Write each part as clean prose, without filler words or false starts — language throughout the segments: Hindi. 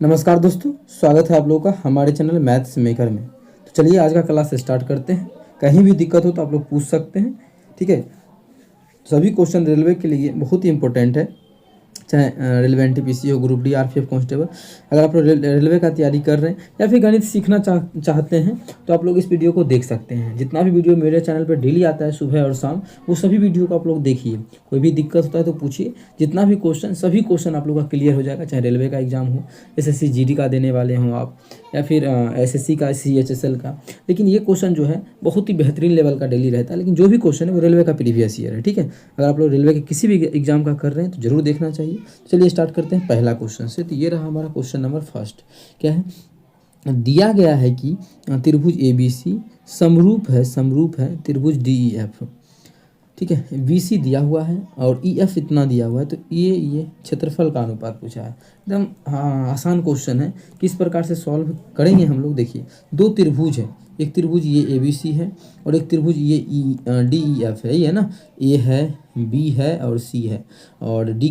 नमस्कार दोस्तों, स्वागत है आप लोगों का हमारे चैनल मैथ्स मेकर में। तो चलिए आज का क्लास स्टार्ट करते हैं। कहीं भी दिक्कत हो तो आप लोग पूछ सकते हैं, ठीक है। सभी क्वेश्चन रेलवे के लिए बहुत ही इंपॉर्टेंट है, चाहे रेलवे एनटीपीसी हो, ग्रुप डी, आरपीएफ कांस्टेबल। अगर आप लोग रेलवे का तैयारी कर रहे हैं या फिर गणित सीखना चाहते हैं तो आप लोग इस वीडियो को देख सकते हैं। जितना भी वीडियो मेरे चैनल पर डेली आता है सुबह और शाम, वो सभी वीडियो को आप लोग देखिए। कोई भी दिक्कत होता है तो पूछिए। जितना भी क्वेश्चन, सभी क्वेश्चन आप लोग का क्लियर हो जाएगा, चाहे रेलवे का एग्जाम हो, एसएससी जीडी का देने वाले हों आप, या फिर एसएससी का, सीएचएसएल का। लेकिन ये क्वेश्चन जो है बहुत ही बेहतरीन लेवल का डेली रहता है। लेकिन जो भी क्वेश्चन है वो रेलवे का प्रीवियस ईयर है, ठीक है। अगर आप लोग रेलवे के किसी भी एग्जाम का कर रहे हैं तो जरूर देखना चाहिए। चलिए स्टार्ट करते हैं पहला क्वेश्चन से। तो ये रहा हमारा क्वेश्चन नंबर फर्स्ट। क्या है? दिया गया है कि त्रिभुज एबीसी समरूप है त्रिभुज डीईएफ, ठीक है। बीसी दिया हुआ है और ईएफ इतना दिया हुआ है। तो ये क्षेत्रफल का अनुपात पूछा है। एकदम आसान क्वेश्चन है। किस प्रकार से सॉल्व करेंगे हम लोग? देखिए, दो त्रिभुज है, एक त्रिभुज ये एबीसी है और एक त्रिभुज ये डीईएफ है। ये है ना, ए है, बी है और सी है, और ए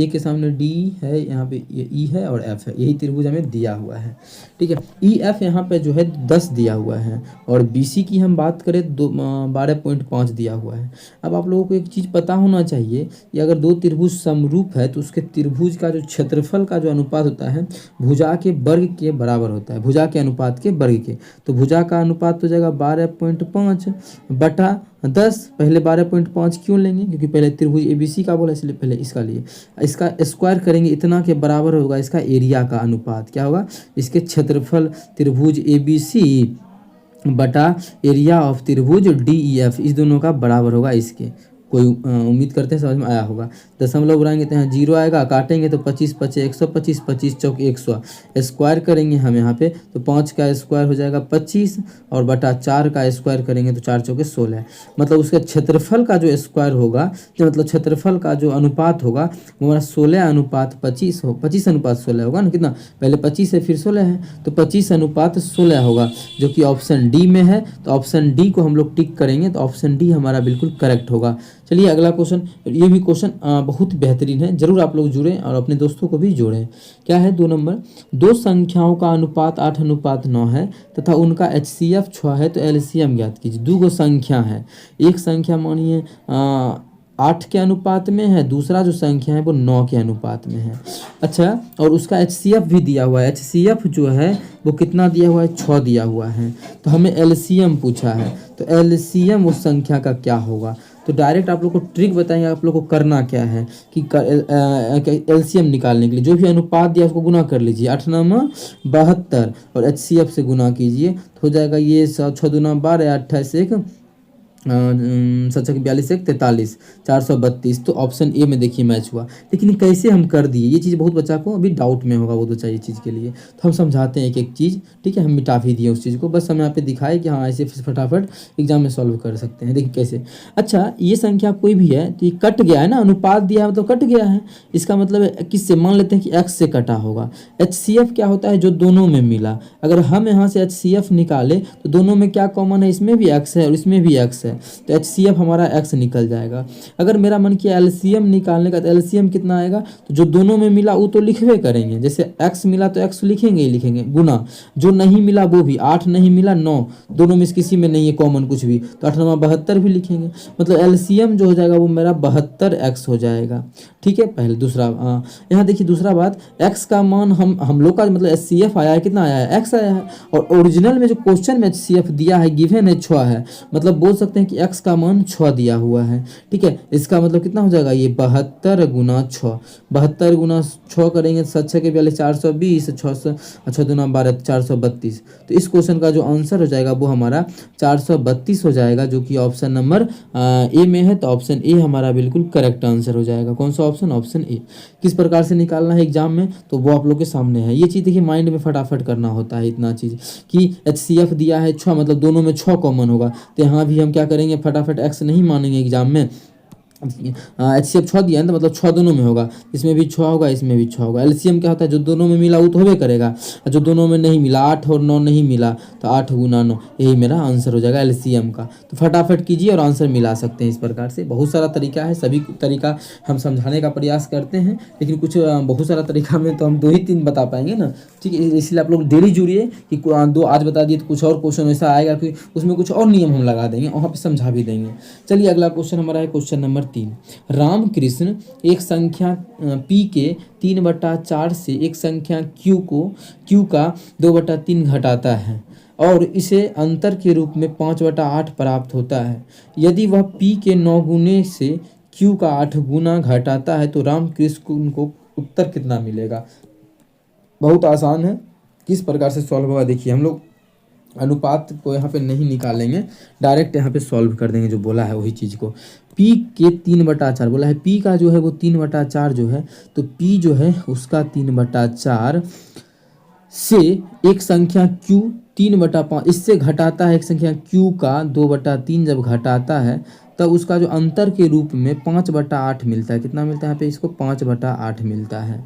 के सामने डी है, यहाँ पे ये ई है और एफ है। यही त्रिभुज हमें दिया हुआ है, ठीक है। ई एफ यहाँ पे जो है 10 दिया हुआ है और बी सी की हम बात करें 12.5 दिया हुआ है। अब आप लोगों को एक चीज़ पता होना चाहिए कि अगर दो त्रिभुज समरूप है तो उसके त्रिभुज का जो क्षेत्रफल का जो अनुपात होता है भुजा के वर्ग के बराबर होता है, भुजा के अनुपात के वर्ग के। तो भुजा का अनुपात हो जाएगा 12.5 बटा 10। पहले 12.5 क्यों लेंगे? क्योंकि पहले त्रिभुज एबीसी का बोला, इसलिए पहले इसका लिए। इसका स्क्वायर करेंगे, इतना के बराबर होगा इसका एरिया का अनुपात। क्या होगा? इसके क्षेत्रफल त्रिभुज एबीसी बटा एरिया ऑफ त्रिभुज डीईएफ, इस दोनों का बराबर होगा इसके। कोई उम्मीद करते हैं समझ में आया होगा। दशमलव उड़ाएंगे तो यहाँ 0 आएगा, काटेंगे तो 25 पचे 125, 25 चौक 100। स्क्वायर करेंगे हम यहाँ पे तो 5 का स्क्वायर हो जाएगा 25 और बटा 4 का स्क्वायर करेंगे तो 4 चौके 16। मतलब उसके क्षेत्रफल का जो स्क्वायर होगा, जो मतलब क्षेत्रफल का जो अनुपात होगा वो हमारा 16:25 हो, 25:16 होगा ना। कितना? पहले 25 है फिर 16 है, तो 25:16 होगा, जो कि ऑप्शन डी में है। तो ऑप्शन डी को हम लोग टिक करेंगे तो ऑप्शन डी हमारा बिल्कुल करेक्ट होगा। चलिए अगला क्वेश्चन। ये भी क्वेश्चन बहुत बेहतरीन है, जरूर आप लोग जुड़ें और अपने दोस्तों को भी जोड़ें। क्या है? 2 नंबर, दो संख्याओं का अनुपात 8:9 है तथा उनका HCF 6 है, तो एलसीएम ज्ञात कीजिए। दो गो संख्या है, एक संख्या मानिए 8 के अनुपात में है, दूसरा जो संख्या है वो 9 के अनुपात में है। अच्छा, और उसका HCF भी दिया हुआ है। HCF जो है वो कितना दिया हुआ है? 6 दिया हुआ है। तो हमें LCM पूछा है, तो LCM उस संख्या का क्या होगा? तो डायरेक्ट आप लोग को ट्रिक बताएंगे, आप लोग को करना क्या है कि LCM निकालने के लिए जो भी अनुपात दिया उसको गुना कर लीजिए। 8×9 = 72 और HCF से गुना कीजिए तो हो जाएगा ये 6×2 = 12, 28 1 42 1 43, 432। तो ऑप्शन ए में देखिए मैच हुआ। लेकिन कैसे हम कर दिए, ये चीज़ बहुत बच्चा को अभी डाउट में होगा, वो तो चाहिए चीज़ के लिए। तो हम समझाते हैं एक एक चीज़, ठीक है। हम मिटा भी दिए उस चीज़ को, बस हम यहाँ पे दिखाए कि हाँ ऐसे फटाफट एग्जाम में सॉल्व कर सकते हैं। देखिए कैसे। अच्छा, ये संख्या कोई भी है तो ये कट गया है ना, अनुपात दिया है तो कट गया है। इसका मतलब किससे? मान लेते हैं कि एक्स से कटा होगा। HCF क्या होता है? जो दोनों में मिला। अगर हम यहाँ से HCF निकाले तो दोनों में क्या कॉमन है? इसमें भी एक्स है और इसमें भी एक्स है, तो HCF हमारा x निकल जाएगा। अगर मेरा मन किया LCM निकालने का, तो LCM कितना आएगा? तो जो दोनों में मिला वो तो लिखवे करेंगे, जैसे x मिला तो x लिखेंगे ही लिखेंगे, गुना जो नहीं मिला वो भी, 8 नहीं मिला 9, दोनों में किसी में नहीं है कॉमन कुछ भी, तो 8×9 = 72 भी लिखेंगे। मतलब LCM जो हो जाएगा वो मेरा 72x हो जाएगा, ठीक है। पहले दूसरा यहाँ देखिए, दूसरा बात, x का मान हम लोग का मतलब HCF आया है, कितना आया है? x आया है। और ओरिजिनल में जो क्वेश्चन में HCF दिया है, गिवन है 6 है, मतलब बोल सकते हैं कि x का मान 6 दिया हुआ है, ठीक है। इसका मतलब कितना हो जाएगा? ये 72 × 6, 72 × 6 करेंगे तो 7 6 42, 420, 6×2 = 12, 432। तो इस क्वेश्चन का जो आंसर हो जाएगा वो हमारा 432 हो जाएगा, जो कि ऑप्शन नंबर ए में है। तो ऑप्शन ए हमारा बिल्कुल करेक्ट आंसर हो जाएगा। कौन सा ऑप्शन? Option A. किस प्रकार से निकालना है एग्जाम में तो वो आप लोग के सामने है। ये चीज़ देखिए माइंड में फटाफट करना होता है, इतना चीज़ कि HCF दिया है 6, मतलब दोनों में 6 कॉमन होगा। तो यहाँ भी हम क्या करेंगे, फटाफट x नहीं मानेंगे एग्जाम में, HCF 6 दिया है ना, तो मतलब 6 दोनों में होगा, इसमें भी 6 होगा, इसमें भी 6 होगा। LCM क्या होता है, जो दोनों में मिला वो तो होबे करेगा, और जो दोनों में नहीं मिला 8 और 9 नहीं मिला तो 8 गुना 9, यही मेरा आंसर हो जाएगा LCM का। तो फटाफट कीजिए और आंसर मिला सकते हैं इस प्रकार से। बहुत सारा तरीका है, सभी तरीका हम समझाने का प्रयास करते हैं, लेकिन कुछ बहुत सारा तरीका में तो हम 2 ही 3 बता पाएंगे ना, ठीक है। इसलिए आप लोग डेली जुड़िए कि 2 आज बता दिए तो कुछ और क्वेश्चन ऐसा आएगा, फिर उसमें कुछ और नियम हम लगा देंगे, वहाँ पे समझा भी देंगे। चलिए अगला क्वेश्चन हमारा है क्वेश्चन नंबर 3। रामकृष्ण एक संख्या P के 3/4 से एक संख्या Q का 2/3 घटाता है और इसे अंतर के रूप में 5/8 प्राप्त होता है। यदि वह P के 9 गुने से Q का 8 गुना घटाता है तो रामकृष्ण को उत्तर कितना मिलेगा। बहुत आसान है, किस प्रकार से सॉल्व होगा देखिए। हम लोग अनुपात को यहाँ पे नहीं निकालेंगे, डायरेक्ट यहाँ पे सॉल्व कर देंगे, जो बोला है वही चीज़ को। P के 3/4 बोला है, P का जो है वो 3/4 जो है, तो P जो है उसका 3/4 से एक संख्या Q 3/5 इससे घटाता है, एक संख्या Q का 2/3 जब घटाता है तब उसका जो अंतर के रूप में 5/8 मिलता है। कितना मिलता है यहाँ पे, इसको 5/8 मिलता है,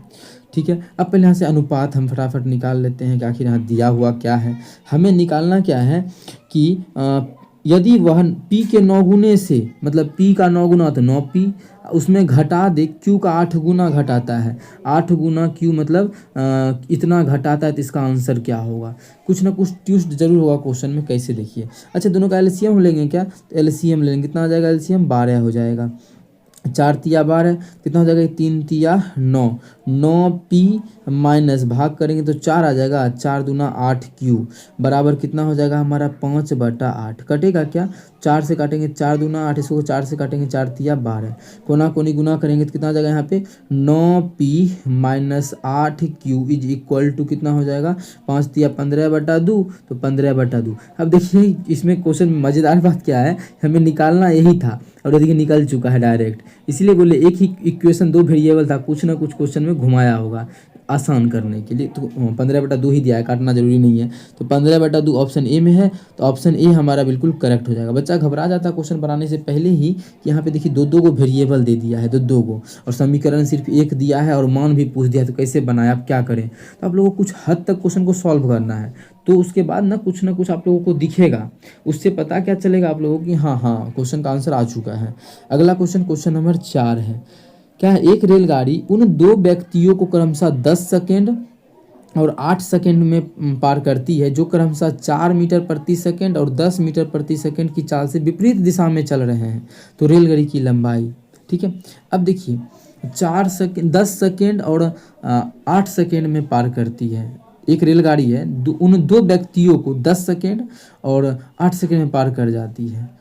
ठीक है। अब पहले यहाँ से अनुपात हम फटाफट निकाल लेते हैं कि आखिर यहाँ दिया हुआ क्या है। हमें निकालना क्या है कि यदि वह P के 9 गुने से, मतलब P का 9 गुना तो 9P, उसमें घटा दे, Q का 8 गुना घटाता है, 8 गुना Q मतलब इतना घटाता है, तो इसका आंसर क्या होगा। कुछ ना कुछ ट्विस्ट जरूर होगा क्वेश्चन में, कैसे देखिए। अच्छा दोनों का LCM लेंगे क्या, तो LCM लेंगे, कितना हो जाएगा LCM 12 हो जाएगा। 4 तिया 12 कितना हो जाएगा, 3 तिया 9, 9P माइनस भाग करेंगे तो 4 आ जाएगा, 4 दूना 8Q बराबर कितना हो जाएगा हमारा 5/8। कटेगा क्या, 4 से काटेंगे 4 दूना 8, इसको 4 से काटेंगे 4 तिया 12, कोना कोनी गुना करेंगे तो कितना हो जाएगा यहाँ पे 9P minus 8Q is equal to कितना हो जाएगा 5 तिया 15/2, तो 15/2। अब देखिए इसमें क्वेश्चन में मज़ेदार बात क्या है, हमें निकालना यही था और ये देखिए निकल चुका है डायरेक्ट। इसीलिए बोले एक ही इक्वेशन 2 वेरिएबल था, कुछ ना कुछ क्वेश्चन में घुमाया होगा आसान करने के लिए। तो 15/2 ही दिया है, काटना जरूरी नहीं है, तो 15/2 ऑप्शन ए में है, तो ऑप्शन ए हमारा बिल्कुल करेक्ट हो जाएगा। बच्चा घबरा जाता है क्वेश्चन बनाने से पहले ही कि यहाँ पे देखिए 2-2 को वेरिएबल दे दिया है, 2-2 को, और समीकरण सिर्फ एक दिया है और मान भी पूछ दिया है, तो कैसे बनाए, आप क्या करें। तो आप लोगों को कुछ हद तक क्वेश्चन को सॉल्व करना है, तो उसके बाद ना कुछ आप लोगों को दिखेगा, उससे पता क्या चलेगा आप लोगों को कि हाँ क्वेश्चन का आंसर आ चुका है। अगला क्वेश्चन नंबर 4 है। क्या है, एक रेलगाड़ी उन 2 व्यक्तियों को क्रमशः 10 सेकेंड और 8 सेकेंड में पार करती है जो क्रमशः 4 मीटर प्रति सेकेंड और 10 मीटर प्रति सेकेंड की चाल से विपरीत दिशा में चल रहे हैं, तो रेलगाड़ी की लंबाई, ठीक है। अब देखिए 10 सेकेंड और 8 सेकेंड में पार करती है, एक रेलगाड़ी है, उन 2 व्यक्तियों को 10 सेकेंड और 8 सेकेंड में पार कर जाती है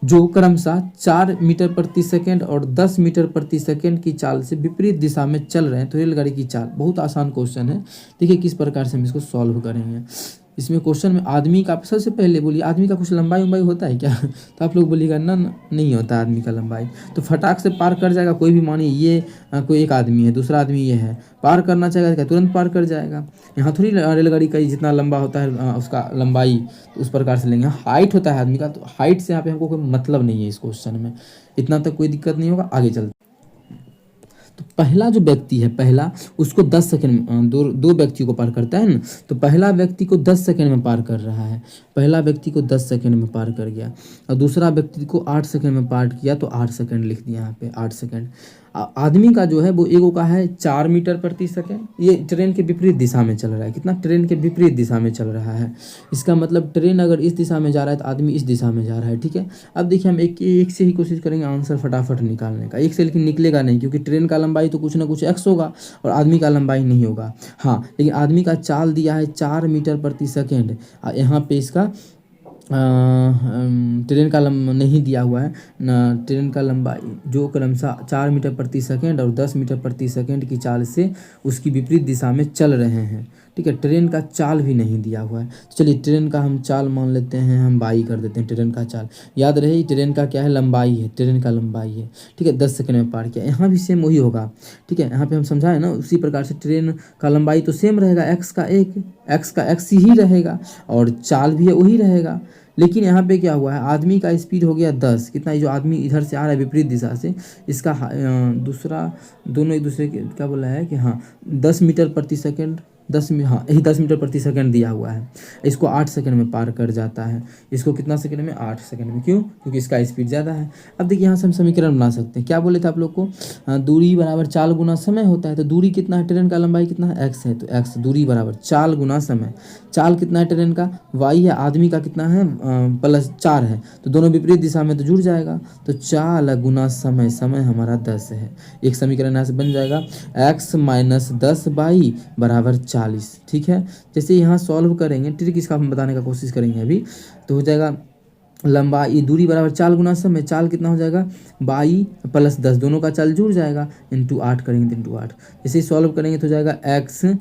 जो क्रमशः 4 मीटर प्रति सेकेंड और 10 मीटर प्रति सेकेंड की चाल से विपरीत दिशा में चल रहे हैं, तो रेलगाड़ी की चाल। बहुत आसान क्वेश्चन है, देखिए किस प्रकार से हम इसको सॉल्व करेंगे। इसमें क्वेश्चन में आदमी का, सबसे पहले बोलिए आदमी का कुछ लंबाई होता है क्या, तो आप लोग बोलिएगा ना नहीं होता आदमी का लंबाई, तो फटाक से पार कर जाएगा। कोई भी मानिए ये कोई एक आदमी है, दूसरा आदमी ये है, पार करना चाहेगा क्या तुरंत पार कर जाएगा। यहाँ थोड़ी रेलगाड़ी का जितना लंबा होता है उसका लंबाई, तो उस प्रकार से लेंगे। हाइट होता है आदमी का, तो हाइट से यहाँ पे हमको कोई मतलब नहीं है इस क्वेश्चन में, इतना तक कोई दिक्कत नहीं होगा। आगे चलते, तो पहला जो व्यक्ति है, पहला उसको 10 सेकंड में, दो व्यक्तियों को पार करता है ना, तो पहला व्यक्ति को 10 सेकंड में पार कर रहा है, पहला व्यक्ति को 10 सेकंड में पार कर गया, और दूसरा व्यक्ति को 8 सेकंड में पार किया, तो 8 सेकंड लिख दिया यहाँ पे 8 सेकंड। आदमी का जो है वो एगो का है 4 मीटर प्रति सेकंड, ये ट्रेन के विपरीत दिशा में चल रहा है, कितना ट्रेन के विपरीत दिशा में चल रहा है, इसका मतलब ट्रेन अगर इस दिशा में जा रहा है तो आदमी इस दिशा में जा रहा है, ठीक है। अब देखिए हम एक से ही कोशिश करेंगे आंसर फटाफट निकालने का, एक से लेकिन निकलेगा नहीं, क्योंकि ट्रेन का लंबाई तो कुछ ना कुछ x होगा और आदमी का लंबाई नहीं होगा। हाँ लेकिन आदमी का चाल दिया है 4 मीटर प्रति सेकेंड, यहाँ पे इसका ट्रेन का नहीं दिया हुआ है ना, ट्रेन का लंबाई जो क्रमशः 4 मीटर प्रति सेकेंड और 10 मीटर प्रति सेकेंड की चाल से उसकी विपरीत दिशा में चल रहे हैं, ठीक है। ट्रेन का चाल भी नहीं दिया हुआ है, तो चलिए ट्रेन का हम चाल मान लेते हैं, हम बाई कर देते हैं। ट्रेन का चाल याद रहे, ट्रेन का क्या है, लंबाई है, ट्रेन का लंबाई है, ठीक है। 10 सेकंड में पार किया। यहाँ भी सेम वही होगा, ठीक है। यहाँ पे हम समझाए ना, उसी प्रकार से ट्रेन का लंबाई तो सेम रहेगा, एक्स का एक्स ही रहेगा, और चाल भी वही रहेगा। लेकिन यहाँ पे क्या हुआ है, आदमी का स्पीड हो गया 10, कितना, ये जो आदमी इधर से आ रहा है विपरीत दिशा से, इसका दूसरा, दोनों एक दूसरे के क्या बोला है कि हाँ 10 मीटर प्रति सेकंड, 10 हाँ यही 10 मीटर प्रति सेकंड दिया हुआ है। इसको 8 सेकंड में पार कर जाता है। इसको कितना सेकंड में, 8 सेकंड में। क्यों? क्योंकि इसका स्पीड ज़्यादा है। अब देखिए यहाँ से हम समीकरण बना सकते हैं। क्या बोले थे आप लोग को, दूरी बराबर चाल गुना समय होता है। तो दूरी कितना है, ट्रेन का लंबाई कितना है, एक्स है, तो एक्स दूरी बराबर चाल गुना समय। चाल कितना है ट्रेन का, वाई है, आदमी का कितना है प्लस 4 है, तो दोनों विपरीत दिशा में तो जुड़ जाएगा। तो चाल गुना समय, समय हमारा 10 है। एक समीकरण यहाँ से बन जाएगा, x माइनस 10 बाई बराबर 40, ठीक है। जैसे यहाँ सॉल्व करेंगे, ट्रिक इसका हम बताने का कोशिश करेंगे अभी, तो हो जाएगा लंबाई दूरी बराबर चाल गुना समय। चाल कितना हो जाएगा, बाई प्लस 10, दोनों का चाल जुड़ जाएगा, इंटू 8 करेंगे तो इंटू 8। जैसे सॉल्व करेंगे तो हो जाएगा x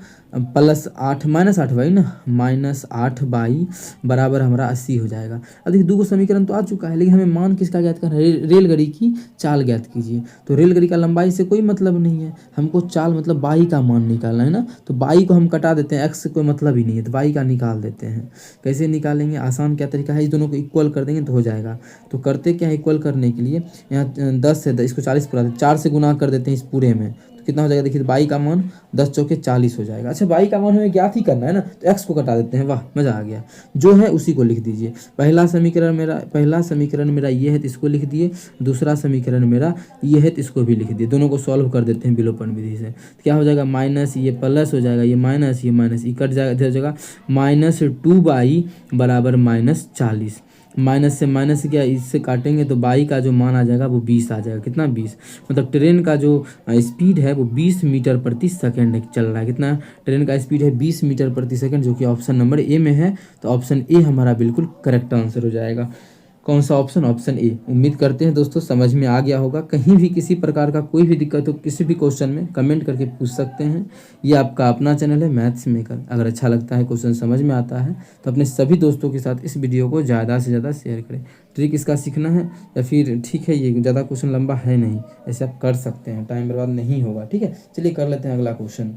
प्लस 8 माइनस 8 बाई ना, माइनस 8 बाई बराबर हमारा 80 हो जाएगा। अब देखिए 2 समीकरण तो आ चुका है, लेकिन हमें मान किसका ज्ञात करना है, रेलगाड़ी की चाल ज्ञात कीजिए। तो रेलगाड़ी का लंबाई से कोई मतलब नहीं है, हमको चाल मतलब बाई का मान निकालना है ना। तो बाई को हम कटा देते हैं, एक्स से कोई मतलब ही नहीं है, तो बाई का निकाल देते हैं। कैसे निकालेंगे, आसान क्या तरीका है, इस दोनों को इक्वल कर देंगे तो हो जाएगा। तो करते क्या है, इक्वल करने के लिए यहाँ 10 से इसको 40 पर 4 से गुना कर देते हैं इस पूरे में, तो कितना हो जाएगा, देखिए बाई का मान 10 चौके 40 हो जाएगा। अच्छा बाई का मान हमें ज्ञात ही करना है ना, तो एक्स को कटा देते हैं, वाह मजा आ गया। जो है उसी को लिख दीजिए। पहला समीकरण मेरा ये है, तो इसको लिख दिए। दूसरा समीकरण मेरा ये है, तो इसको भी लिख दिए। दोनों को सॉल्व कर देते हैं विलोपन विधि से। तो क्या हो जाएगा, माइनस ये प्लस हो जाएगा, ये माइनस ये कट जाएगा, इधर हो जाएगा -2 बाई बराबर -40। माइनस से माइनस क्या, इससे काटेंगे तो बाई का जो मान आ जाएगा वो 20 आ जाएगा। कितना, 20। मतलब ट्रेन का जो स्पीड है वो 20 मीटर प्रति सेकंड चल रहा है। कितना, ट्रेन का स्पीड है 20 मीटर प्रति सेकंड, जो कि ऑप्शन नंबर ए में है। तो ऑप्शन ए हमारा बिल्कुल करेक्ट आंसर हो जाएगा। कौन सा ऑप्शन, ऑप्शन ए। उम्मीद करते हैं दोस्तों समझ में आ गया होगा। कहीं भी किसी प्रकार का कोई भी दिक्कत हो, किसी भी क्वेश्चन में कमेंट करके पूछ सकते हैं। ये आपका अपना चैनल है मैथ्स मेकर। अगर अच्छा लगता है, क्वेश्चन समझ में आता है, तो अपने सभी दोस्तों के साथ इस वीडियो को ज़्यादा से ज़्यादा शेयर करें। ट्रिक इसका सीखना है या फिर ठीक है, ये ज़्यादा क्वेश्चन लंबा है नहीं, ऐसे आप कर सकते हैं, टाइम बर्बाद नहीं होगा। ठीक है, चलिए कर लेते हैं अगला क्वेश्चन।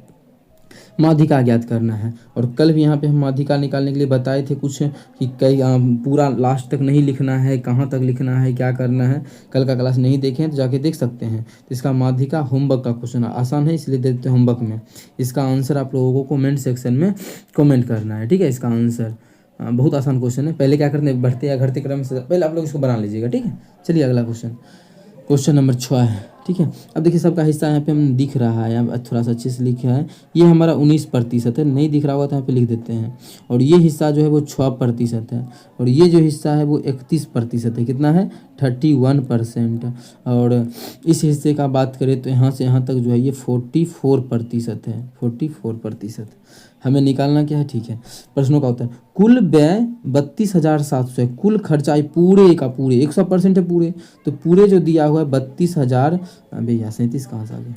माध्यिका ज्ञात करना है। और कल भी यहाँ पे हम माध्यिका निकालने के लिए बताए थे कुछ कि कई पूरा लास्ट तक नहीं लिखना है, कहाँ तक लिखना है, क्या करना है। कल का क्लास नहीं देखें तो जाके देख सकते हैं। तो इसका माध्यिका होमवर्क का क्वेश्चन आसान है, इसलिए देते हैं होमवर्क में। इसका आंसर आप लोगों को कमेंट सेक्शन में कमेंट करना है। ठीक है, इसका आंसर बहुत आसान क्वेश्चन है। पहले क्या करते हैं, बढ़ते या घटते क्रम से पहले आप लोग इसको बना लीजिएगा। ठीक है, चलिए अगला क्वेश्चन नंबर 6 है। ठीक है, अब देखिए सबका हिस्सा यहाँ पे हम दिख रहा है, अब थोड़ा सा अच्छे से लिखा है। ये हमारा 19% है, नहीं दिख रहा होगा तो यहाँ पे लिख देते हैं। और ये हिस्सा जो है वो 6% है, और ये जो हिस्सा है वो 31% है। कितना है, 31%। और इस हिस्से का बात करें तो यहाँ से यहाँ तक जो है ये 44% है, 44%। हमें निकालना क्या है, ठीक है। प्रश्नों का उत्तर, कुल व्यय 32,700 है। कुल खर्चा पूरे का पूरे 100% है पूरे, तो पूरे जो दिया हुआ है 32,000, अबे यार 37 कहाँ से आ गया,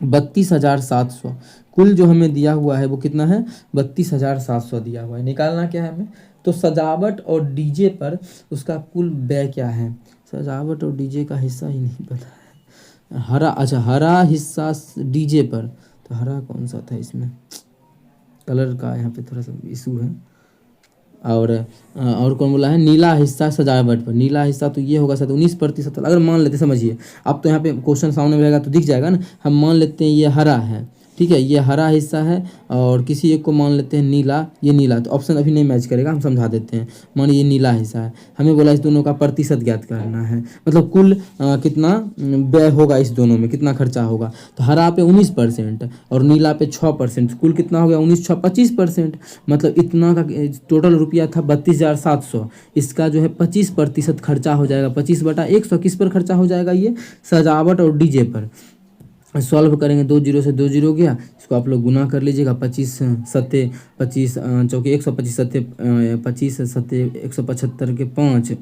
32,700। कुल जो हमें दिया हुआ है वो कितना है, 32,700 दिया हुआ है। निकालना क्या है हमें, तो सजावट और डीजे पर उसका कुल व्यय क्या है। सजावट और डीजे का हिस्सा ही नहीं पता है। हरा, अच्छा हरा हिस्सा डीजे पर, तो हरा कौन सा था इसमें, कलर का यहाँ पे थोड़ा सा इशू है। और कौन बोला है, नीला हिस्सा सजावट पर। नीला हिस्सा तो ये होगा शायद 19%। अगर मान लेते, समझिए अब तो यहाँ पे क्वेश्चन सामने रहेगा तो दिख जाएगा ना। हम मान लेते हैं ये हरा है, ठीक है, ये हरा हिस्सा है, और किसी एक को मान लेते हैं नीला, ये नीला। तो ऑप्शन अभी नहीं मैच करेगा, हम समझा देते हैं। मान ये नीला हिस्सा है, हमें बोला इस दोनों का प्रतिशत ज्ञात करना है, मतलब कुल कितना व्यय होगा, इस दोनों में कितना खर्चा होगा। तो हरा पे 19% और नीला पे 6%, कुल कितना हो गया, 19 6 25%। मतलब इतना का टोटल रुपया था 32,700, इसका जो है 25% खर्चा हो जाएगा। 25/100 किस पर खर्चा हो जाएगा, ये सजावट और डीजे पर। सॉल्व करेंगे, 2 जीरो से 2 जीरो गया, इसको आप लोग गुना कर लीजिएगा। 25 सत्ते 25 चौके 125 सत्ते 25 सत्ते 175 के 5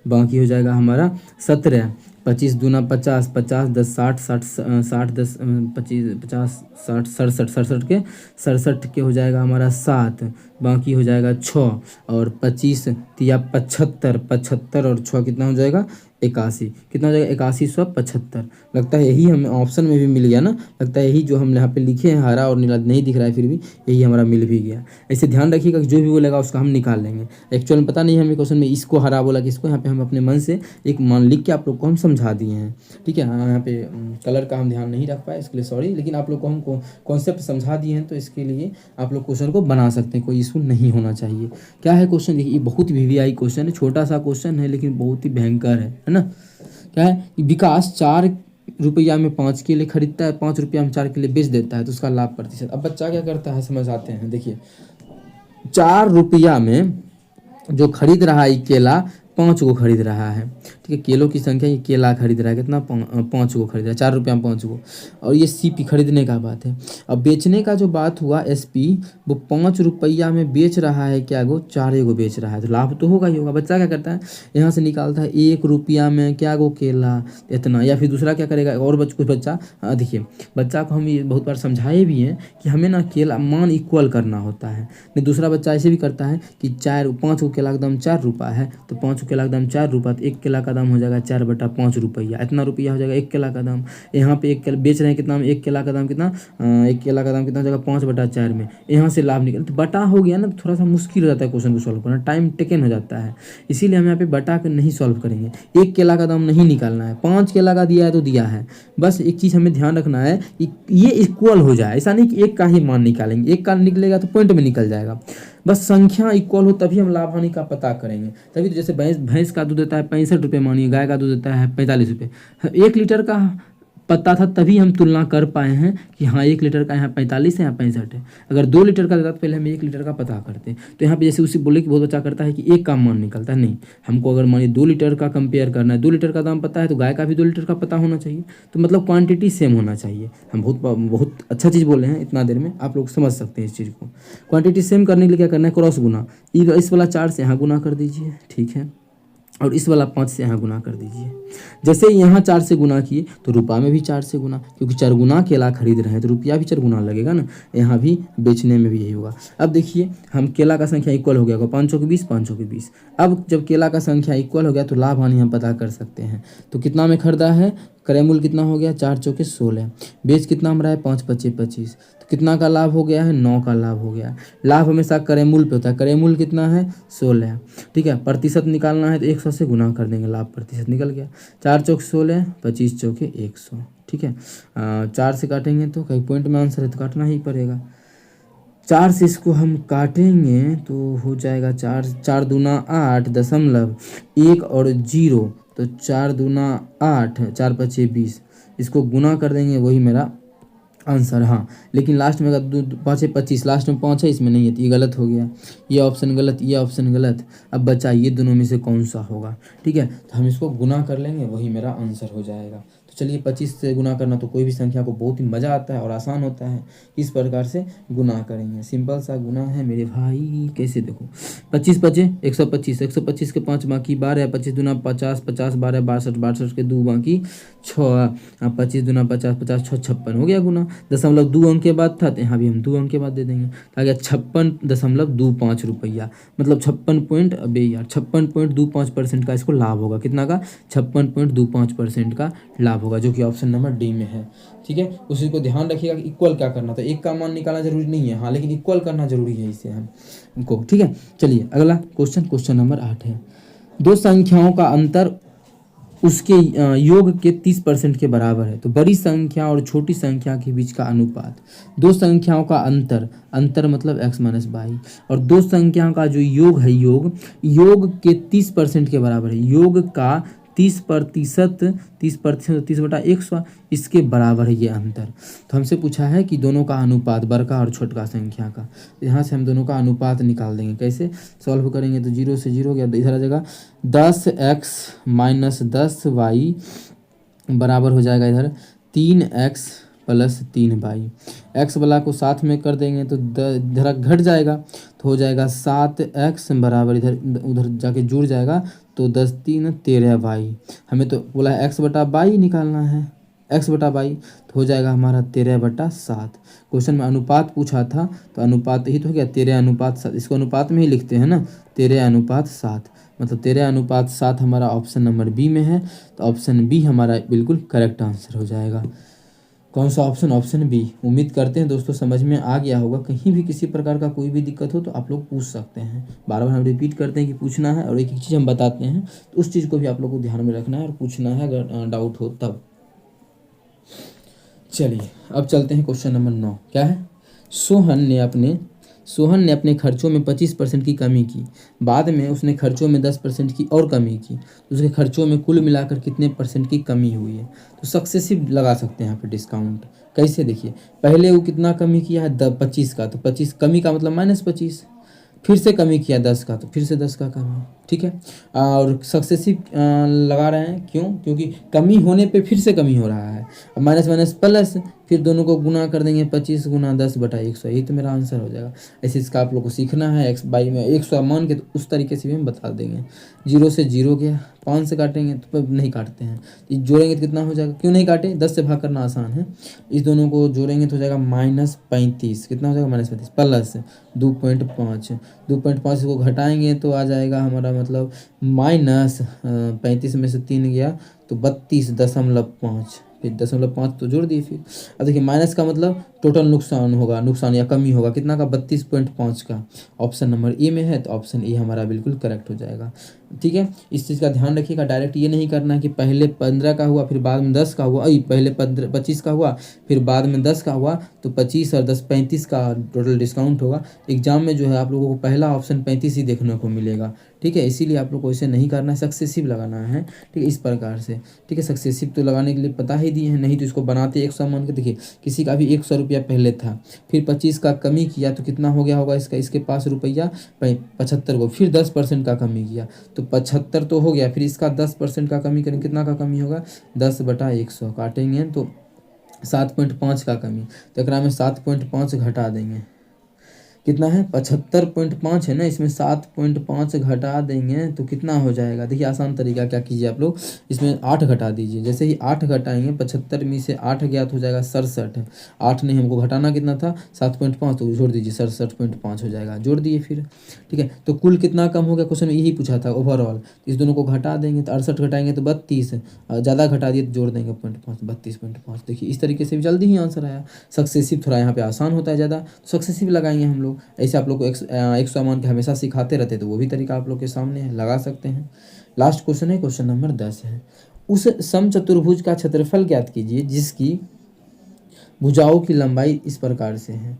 बाकी हो जाएगा हमारा 17। 25 दूना 50, 50 10 60 60 60 10 25 50 60 67 67 के 67 के हो जाएगा हमारा 7, बाकी हो जाएगा 6 और 25 तिया 75 75 और 6 कितना हो जाएगा 81। कितना हो जाएगा 8175। लगता है यही हमें ऑप्शन में भी मिल गया ना, लगता है यही जो हम यहाँ पे लिखे हैं हरा और नीला नहीं दिख रहा है, फिर भी यही हमारा मिल भी गया। ऐसे ध्यान रखिएगा कि जो भी बोलेगा उसका हम निकाल लेंगे। एक्चुअल में पता नहीं है हमें क्वेश्चन में इसको हरा बोला कि इसको, यहाँ पे हम अपने मन से एक मान लिख के आप लोग को हम समझा दिए हैं। ठीक है, हाँ यहाँ पे कलर का हम ध्यान नहीं रख पाए, इसके लिए सॉरी, लेकिन आप लोग को हम कॉन्सेप्ट समझा दिए हैं, तो इसके लिए आप लोग क्वेश्चन को बना सकते हैं, कोई इशू नहीं होना चाहिए। क्या है क्वेश्चन, देखिए ये बहुत वीवीआई क्वेश्चन है, छोटा सा क्वेश्चन है लेकिन बहुत ही भयंकर है ना। क्या है कि विकास 4 रुपया में 5 केले खरीदता है, 5 रुपया में 4 केले बेच देता है, तो उसका लाभ प्रतिशत। अब बच्चा क्या करता है समझ आते हैं। देखिए 4 रुपया में जो खरीद रहा है केला 5 को खरीद रहा है। ठीक है, केलों की संख्या, ये केला खरीद रहा है कितना 5 को खरीद रहा है, 4 रुपया में 5 को, और ये सीपी खरीदने का बात है। अब बेचने का जो बात हुआ एसपी, वो 5 रुपया में बेच रहा है, क्या गो 4 को बेच रहा है, तो लाभ तो होगा ही होगा। बच्चा क्या करता है यहाँ से निकालता है 1 रुपया में क्या गो केला इतना, या फिर दूसरा क्या करेगा और कुछ बच्चा, देखिए बच्चा को हम ये बहुत बार समझाए भी हैं कि हमें ना केला मान इक्वल करना होता है। नहीं दूसरा बच्चा ऐसे भी करता है कि 5 को केला का दाम 4 रुपया है, तो 5 को केला का दाम 4 रुपया, तो 1 केला का दाम हो जाएगा 4/5 रुपया, इतना रुपया हो जाएगा 1 केला का दाम। यहाँ पे 1 केला बेच रहे हैं कितना में, 1 केला का दाम कितना, 1 केला का दाम कितना हो जाएगा 5/4 में, यहाँ से लाभ निकल, तो बटा हो गया ना, तो थोड़ा सा मुश्किल हो जाता है क्वेश्चन को सॉल्व करना, टाइम टेकन हो जाता है, इसीलिए हम यहाँ पे बटा कर नहीं सॉल्व करेंगे। 1 केला का दाम नहीं निकालना है, 5 केला का दिया है तो दिया है, बस एक चीज़ हमें ध्यान रखना है कि ये इक्वल हो जाए, ऐसा नहीं कि 1 का ही मान निकालेंगे, 1 का निकलेगा तो पॉइंट में निकल जाएगा, बस संख्या इक्वल हो तभी हम लाभ हानि का पता करेंगे। तभी तो जैसे भैंस का दूध देता है 65 रुपये मानिए, गाय का दूध देता है 45 रुपये, 1 लीटर का पता था तभी हम तुलना कर पाए हैं कि हाँ 1 लीटर का यहाँ 45 है, यहाँ 65 है। अगर 2 लीटर का देता तो पहले हम 1 लीटर का पता करते। तो यहाँ पे जैसे उसी बोले कि बहुत बच्चा करता है कि 1 का मान निकलता है, नहीं, हमको अगर मानिए 2 लीटर का कंपेयर करना है, 2 लीटर का दाम पता है तो गाय का भी 2 लीटर का पता होना चाहिए, तो मतलब क्वांटिटी सेम होना चाहिए। हम बहुत अच्छा चीज़ बोले हैं, इतना देर में आप लोग समझ सकते हैं इस चीज़ को। क्वांटिटी सेम करने के लिए क्या करना है, क्रॉस गुना, इस वाला 4 से यहाँ गुना कर दीजिए, ठीक है, और इस वाला 5 से यहाँ गुना कर दीजिए। जैसे यहाँ 4 से गुना किए तो रुपया में भी 4 से गुना, क्योंकि 4 गुना केला खरीद रहे हैं तो रुपया भी 4 गुना लगेगा ना, यहाँ भी बेचने में भी यही होगा। अब देखिए हम केला का संख्या इक्वल हो गया होगा, 5 चौके 20, 5 चौके 20। अब जब केला का संख्या इक्वल हो गया तो लाभ हानि हम पता कर सकते हैं। तो कितना में खरीदा है, क्रय मूल्य कितना हो गया 4 चौके 16, बेच कितना हम रहा है 5 पच्चे 25, तो कितना का लाभ हो गया है 9 का लाभ हो गया। लाभ हमेशा क्रय मूल्य पे होता है, क्रय मूल्य कितना है 16, ठीक है। प्रतिशत निकालना है तो 100 से गुना कर देंगे, लाभ प्रतिशत निकल गया। 4 चौक 16, 25 चौके 100, ठीक है। 4 से काटेंगे तो कई पॉइंट में आंसर है तो काटना ही पड़ेगा। 4 से इसको हम काटेंगे तो हो जाएगा 4 दूना 8 दशमलव 1 और 0, तो 4 दूना 8, 4 पच्चे 20, इसको गुना कर देंगे वही मेरा आंसर। हाँ लेकिन लास्ट में अगर 5 25, लास्ट में 5 है, इसमें नहीं है तो ये गलत हो गया, ये ऑप्शन गलत, ये ऑप्शन गलत। अब बचा ये दोनों में से कौन सा होगा, ठीक है, तो हम इसको गुना कर लेंगे वही मेरा आंसर हो जाएगा। तो चलिए 25 से गुना करना तो कोई भी संख्या को बहुत ही मज़ा आता है और आसान होता है, इस प्रकार से गुना करेंगे, सिंपल सा गुना है मेरे भाई। कैसे देखो 25 पचे 125, 125 के 5 बाकी 12, 25 दूना 50, 50 12 62, 62 के 2 बाकी 6, 25 दूना 50, 50 6 56 हो गया गुना। दशमलव 2 अंक के बाद था तो यहाँ भी हम 2 अंक के बाद दे देंगे, तो आ गया 56.25 रुपया, मतलब 56.25% का इसको लाभ होगा। कितना का 56.25% का लाभ होगा, जो कि ऑप्शन नंबर डी में है, ठीक है। उसी को ध्यान रखिएगा कि इक्वल क्या करना था, 1 का मान निकालना जरूरी नहीं है, हाँ लेकिन इक्वल करना जरूरी है इसे हमको, ठीक है। चलिए अगला क्वेश्चन नंबर 8 है, दो संख्याओं का अंतर उसके योग के 30% के बराबर है, तो बड़ी संख्या और छोटी संख्या के बीच का अनुपात। दो संख्याओं का अंतर मतलब x माइनस वाई, और दो संख्याओं का जो योग है, योग के 30% के बराबर है, योग का 30%, 30/100 इसके बराबर है ये अंतर। तो हमसे पूछा है कि दोनों का अनुपात, बड़का और छोटका संख्या का, यहाँ से हम दोनों का अनुपात निकाल देंगे। कैसे सॉल्व करेंगे, तो 0 से 0 गया, इधर आ जाएगा 10x - 10y बराबर हो जाएगा इधर 3x प्लस 3y। एक्स वाला को साथ में कर देंगे तो इधर घट जाएगा तो हो जाएगा 7x बराबर इधर उधर जाके जुड़ जाएगा तो 10 3 13y। हमें तो बोला है x बटा बाई निकालना है, x बटा बाई तो हो जाएगा हमारा 13/7। क्वेश्चन में अनुपात पूछा था तो अनुपात ही तो हो गया 13:7। इसको अनुपात में ही लिखते हैं ना, 13:7 मतलब 13:7 हमारा ऑप्शन नंबर बी में है। तो ऑप्शन बी हमारा बिल्कुल करेक्ट आंसर हो जाएगा। कौन सा ऑप्शन? Option B. उम्मीद करते हैं दोस्तों समझ में आ गया होगा। कहीं भी किसी प्रकार का कोई भी दिक्कत हो तो आप लोग पूछ सकते हैं। बार बार हम रिपीट करते हैं कि पूछना है और एक एक चीज़ हम बताते हैं तो उस चीज़ को भी आप लोग को ध्यान में रखना है और पूछना है अगर डाउट हो तब। चलिए अब चलते हैं क्वेश्चन नंबर 9। क्या है? सोहन ने अपने खर्चों में 25% की कमी की, बाद में उसने खर्चों में 10% की और कमी की, तो उसके खर्चों में कुल मिलाकर कितने परसेंट की कमी हुई है? तो सक्सेसिव लगा सकते हैं यहाँ पे डिस्काउंट। कैसे? देखिए पहले वो कितना कमी किया है 25 का, तो 25 कमी का मतलब -25, फिर से कमी किया 10 का तो फिर से 10 का कमी, ठीक है। और सक्सेसिव लगा रहे हैं क्यों? क्योंकि कमी होने पे फिर से कमी हो रहा है। अब माइनस माइनस प्लस, फिर दोनों को गुना कर देंगे 25 × 10/100, यही तो मेरा आंसर हो जाएगा। ऐसे इसका आप लोग को सीखना है। एक्स बाई में 100 मान के तो उस तरीके से भी हम बता देंगे। 0 से 0 गया, 5 से काटेंगे तो नहीं काटते हैं, जोड़ेंगे तो कितना हो जाएगा? क्यों नहीं काटे? 10 से भाग करना आसान है। इस दोनों को जोड़ेंगे तो हो जाएगा -35। कितना हो जाएगा? -35 प्लस 2.5। 2.5 को घटाएंगे तो आ जाएगा हमारा मतलब -35 में से 3 गया तो 32.5, फिर 0.5 तो जोड़ दिए। फिर अब देखिए माइनस का मतलब टोटल नुकसान होगा, नुकसान या कमी होगा कितना का? 32.5 का। ऑप्शन नंबर ए में है तो ऑप्शन ए हमारा बिल्कुल करेक्ट हो जाएगा, ठीक है। इस चीज़ का ध्यान रखिएगा। डायरेक्ट ये नहीं करना है कि पहले 15 का हुआ फिर बाद में 10 का हुआ, पहले 25 का हुआ फिर बाद में 10 का हुआ तो 25 और 10 35 का टोटल डिस्काउंट होगा। एग्जाम में जो है आप लोगों को पहला ऑप्शन 35 ही देखने को मिलेगा, ठीक है। इसीलिए आप लोग को इसे नहीं करना है, सक्सेसिव लगाना है, ठीक है, इस प्रकार से, ठीक है। सक्सेसिव तो लगाने के लिए पता ही दिए हैं, नहीं तो इसको बनाते 100 मान के। देखिए किसी का भी 100 रुपया पहले था, फिर 25 का कमी किया तो कितना हो गया होगा इसका? इसके पास रुपया 75 को, फिर 10% का कमी किया तो 75 तो हो गया, फिर इसका 10% का कमी करेंगे, कितना का कमी होगा? 10/100 काटेंगे तो 7.5 का कमी, तो एकरा में 7.5 घटा देंगे, कितना है? 75.5 है ना, इसमें 7.5 घटा देंगे तो कितना हो जाएगा? देखिए आसान तरीका क्या कीजिए आप लोग, इसमें 8 घटा दीजिए। जैसे ही 8 घटाएंगे 75 में से 8 गया तो हो जाएगा 67। 8 नहीं, हमको घटाना कितना था? 7.5, तो जोड़ दीजिए 67.5 हो जाएगा, जोड़ दिए फिर, ठीक है। तो कुल कितना कम हो गया? क्वेश्चन में यही पूछा था ओवरऑल। इस दोनों को घटा देंगे तो 68 घटाएंगे तो 32, ज़्यादा घटा दिए तो जोड़ देंगे 0.5, 32.5। देखिए इस तरीके से भी जल्दी ही आंसर आया। सक्सेसिव थोड़ा यहाँ पे आसान होता है ज़्यादा, तो सक्सेसिव लगाएंगे हम लोग। ऐसे आप लोग को 100 मान के हमेशा सिखाते रहते तो वो भी तरीका आप लोग के सामने है, लगा सकते हैं। लास्ट क्वेश्चन है, क्वेश्चन नंबर 10 है। उस समचतुर्भुज का क्षेत्रफल ज्ञात कीजिए जिसकी भुजाओं की लंबाई इस प्रकार से है।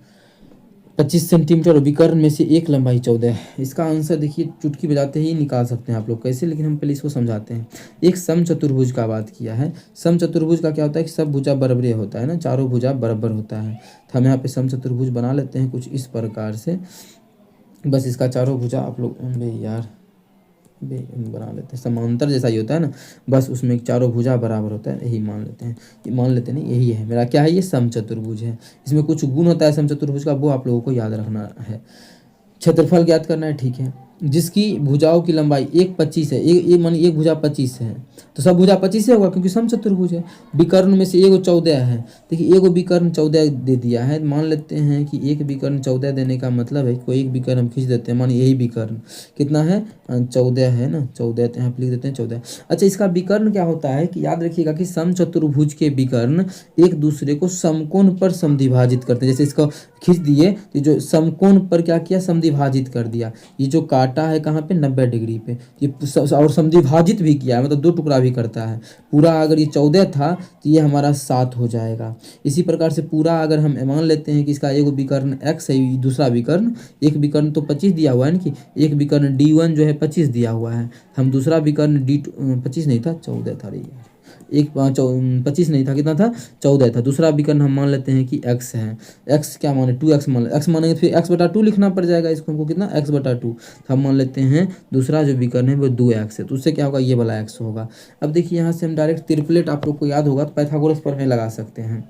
25 सेंटीमीटर और विकर्ण में से एक लंबाई 14 है। इसका आंसर देखिए चुटकी बजाते ही निकाल सकते हैं आप लोग, कैसे? लेकिन हम पहले इसको समझाते हैं। एक समचतुर्भुज का बात किया है। समचतुर्भुज का क्या होता है कि सब भुजा बराबर होता है ना, चारों भुजा बराबर होता है। तो हम यहाँ पे समचतुर्भुज बना लेते हैं कुछ इस प्रकार से। बस इसका चारों भुजा आप लोग बना लेते हैं, समांतर जैसा ही होता है ना, बस उसमें चारों भुजा बराबर होता है, यही मान लेते हैं। नहीं, यही है मेरा, क्या है? ये समचतुर्भुज है। इसमें कुछ गुण होता है समचतुर्भुज का, वो आप लोगों को याद रखना है। क्षेत्रफल ज्ञात करना है, ठीक है। जिसकी भुजाओं की लंबाई 1 25 है, एक भुजा 25 है तो सब भुजा 25 होगा क्योंकि समचतुर्भुज है। विकर्ण में से एगो 14 है, देखिए एगो विकर्ण 14 दे दिया है। मान लेते हैं कि एक विकर्ण 14 देने का मतलब है कोई एक विकर्ण हम खींच देते हैं, मान यही विकर्ण कितना है? 14 है ना, 14 तो यहाँ पे लिख देते हैं 14। अच्छा इसका विकर्ण क्या होता है कि याद रखिएगा कि समचतुर्भुज के विकर्ण एक दूसरे को समकोण पर समद्विभाजित करते हैं। जैसे इसको खींच दिए तो जो समकोण पर क्या किया? समद्विभाजित कर दिया। ये जो काटा है कहाँ पे? 90 डिग्री पे, ये और समद्विभाजित भी किया है, मतलब 2 टुकड़ा भी करता है। पूरा अगर ये 14 था तो ये हमारा 7 हो जाएगा। इसी प्रकार से पूरा अगर हम मान लेते हैं कि इसका एगो विकर्ण x है, दूसरा विकर्ण, एक विकर्ण तो 25 दिया हुआ है ना, कि एक विकर्ण d1 जो है 25 दिया हुआ है, हम दूसरा विकर्ण d2 25 नहीं था 14 था, रही 25 नहीं था, कितना था? 14 था। दूसरा विकर्ण हम मान लेते हैं कि x है, x क्या माने? 2x मान, x मानेंगे फिर x/2 लिखना पड़ जाएगा इसको, हमको कितना? x/2। तो हम मान लेते हैं दूसरा जो विकर्ण है वो 2x है, तो उससे क्या होगा? ये वाला x होगा। अब देखिए यहाँ से हम डायरेक्ट ट्रिपलेट, आप लोग को याद होगा तो पाइथागोरस प्रमेय लगा सकते हैं।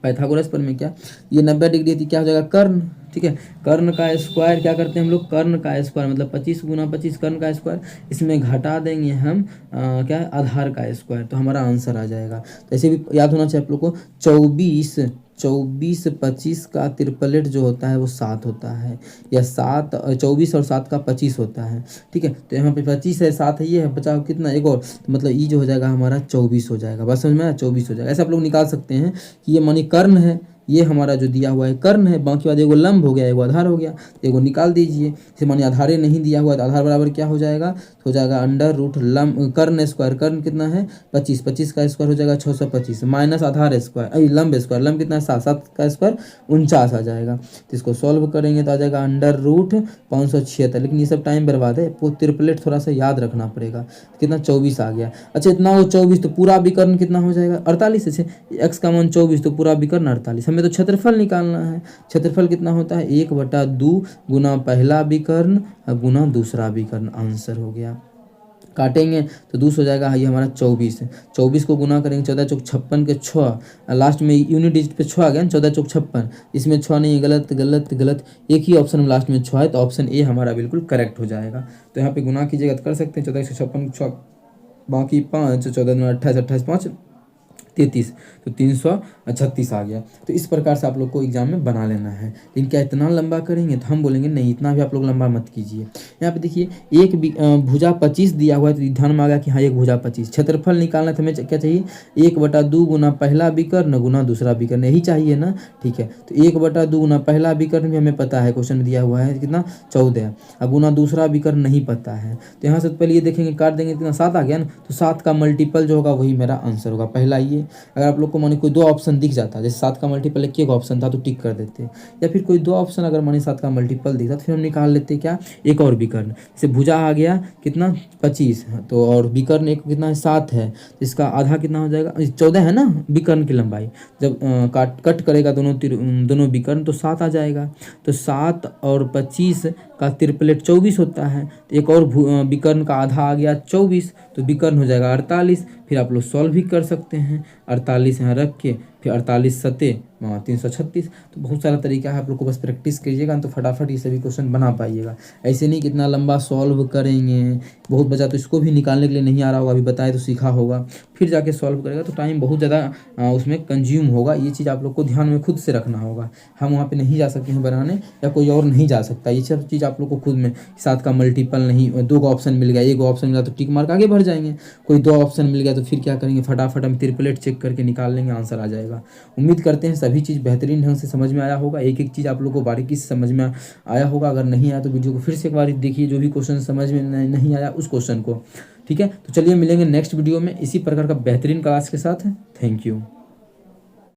पाइथागोरस पर में क्या, ये 90 डिग्री थी, क्या हो जाएगा कर्ण, ठीक है। कर्ण का स्क्वायर क्या करते हैं हम लोग, कर्ण का स्क्वायर मतलब 25 गुना 25 कर्ण का स्क्वायर, इसमें घटा देंगे हम क्या है आधार का स्क्वायर, तो हमारा आंसर आ जाएगा। तो ऐसे भी याद होना चाहिए आप लोग को, 24 25 का ट्रिपलेट जो होता है वो 7 होता है, या 24 और 7 का 25 होता है, ठीक है। तो यहाँ पे 25 है, 7 है, ये है, बचा कितना एक और, तो मतलब ये जो हो जाएगा हमारा 24 हो जाएगा। बस समझ में आया, 24 हो जाएगा। ऐसे आप लोग निकाल सकते हैं कि ये मानी कर्ण है, ये हमारा जो दिया हुआ है कर्ण है, बाकी बाद एगो लंब हो गया, एगो आधार हो गया, तो एगो निकाल दीजिए। जैसे मानिए आधारे नहीं दिया हुआ है तो आधार बराबर क्या हो जाएगा, तो हो जाएगा अंडर रूट लंब कर्ण स्क्वायर, कर्ण कितना है 25, 25 का स्क्वायर हो जाएगा 625, माइनस आधार स्क्वायर लंब स्क्वायर, लंब कितना है 7, 7 का स्क्वायर 49 आ जाएगा। तो इसको सॉल्व करेंगे तो आ जाएगा अंडर रूट 576, लेकिन ये सब टाइम बर्बाद है, ट्रिपलेट थोड़ा सा याद रखना पड़ेगा। कितना 24 आ गया। अच्छा इतना हो 24, तो पूरा विकर्ण कितना हो जाएगा 48, से एक्स का मान 24 तो पूरा विकर्ण 48। हमें तो क्षेत्रफल निकालना है, क्षेत्रफल कितना होता है 1/2 गुना पहला विकर्ण गुना दूसरा विकर्ण, आंसर हो गया। काटेंगे तो 2 हो जाएगा, ये हमारा 24 है, 24 को गुना करेंगे 14 चौक 56 के 6, लास्ट में यूनिट डिजिट पे 6 आ गया, 14 चौक 56, इसमें 6 नहीं, गलत गलत गलत, एक ही ऑप्शन में लास्ट में 6 है, तो ऑप्शन ए हमारा बिल्कुल करेक्ट हो जाएगा। तो यहाँ पे गुना कीजिएगा तो कर सकते हैं, 14 156 6, बाकी 5, 14 28 28 5 33, तो 336 आ गया। तो इस प्रकार से आप लोग को एग्जाम में बना लेना है। लेकिन क्या इतना लंबा करेंगे, तो हम बोलेंगे नहीं इतना भी आप लोग लंबा मत कीजिए। यहाँ पे देखिए एक भुजा 25 दिया हुआ है, तो ध्यान में आ गया कि हाँ एक भुजा 25। क्षेत्रफल निकालना है तो हमें क्या चाहिए 1/2 गुना पहला विकर्ण गुना दूसरा विकर्ण, यही चाहिए ना, ठीक है। तो 1/2 गुना पहला विकर्ण भी हमें पता है, क्वेश्चन में दिया हुआ है कितना 14, अब गुना दूसरा विकर्ण नहीं पता है, तो यहाँ से पहले ये देखेंगे काट देंगे, कितना 7 आ गया ना, तो 7 का मल्टीपल जो होगा वही मेरा आंसर होगा, पहला ये। अगर आप लोग को माने कोई 2 ऑप्शन दिख जाता है, जैसे 7 का मल्टीपल एक ऑप्शन था तो टिक कर देते, या फिर कोई 2 ऑप्शन अगर माने 7 का मल्टीपल दिखता तो फिर हम निकाल लेते क्या एक और विकर्ण, जैसे भुजा आ गया कितना 25, तो और विकर्ण एक कितना है 7 है, तो इसका आधा कितना हो जाएगा 14 है ना विकर्ण की लंबाई, जब कट करेगा दोनों विकर्ण तो 7 आ जाएगा। तो 7 और 25 का ट्रिपलेट 24 होता है, तो एक और विकर्ण का आधा आ गया 24, तो विकर्ण हो जाएगा 48। फिर आप लोग सॉल्व भी कर सकते हैं, 48 यहाँ रख के फिर 48 सते 336। तो बहुत सारा तरीका है, आप लोग को बस प्रैक्टिस कीजिएगा तो फटाफट ये सभी क्वेश्चन बना पाइएगा। ऐसे नहीं कितना लंबा सॉल्व करेंगे, बहुत बचा तो इसको भी निकालने के लिए नहीं आ रहा होगा, अभी बताए तो सीखा होगा, फिर जाके सॉल्व करेगा तो टाइम बहुत ज़्यादा उसमें कंज्यूम होगा। ये चीज़ आप लोग को ध्यान में खुद से रखना होगा, हम वहाँ पर नहीं जा सकते हैं बनाने, या कोई और नहीं जा सकता, ये सब चीज़ आप लोग को खुद में। 7 का मल्टीपल नहीं, 2 का ऑप्शन मिल गया, 1 ऑप्शन मिला तो टिक मार्क आगे बढ़ जाएंगे, कोई 2 ऑप्शन मिल गया तो फिर क्या करेंगे फटाफट हम ट्रिपलेट चेक करके निकाल लेंगे, आंसर आ जाएगा। उम्मीद करते हैं सभी चीज़ बेहतरीन ढंग से समझ में आया होगा, एक एक चीज़ आप लोग को बारीकी से समझ में आया होगा। अगर नहीं आया तो वीडियो को फिर से एक बार देखिए, जो भी क्वेश्चन समझ में नहीं आया उस क्वेश्चन को, ठीक है। तो चलिए मिलेंगे नेक्स्ट वीडियो में इसी प्रकार का बेहतरीन क्लास के साथ। Thank you.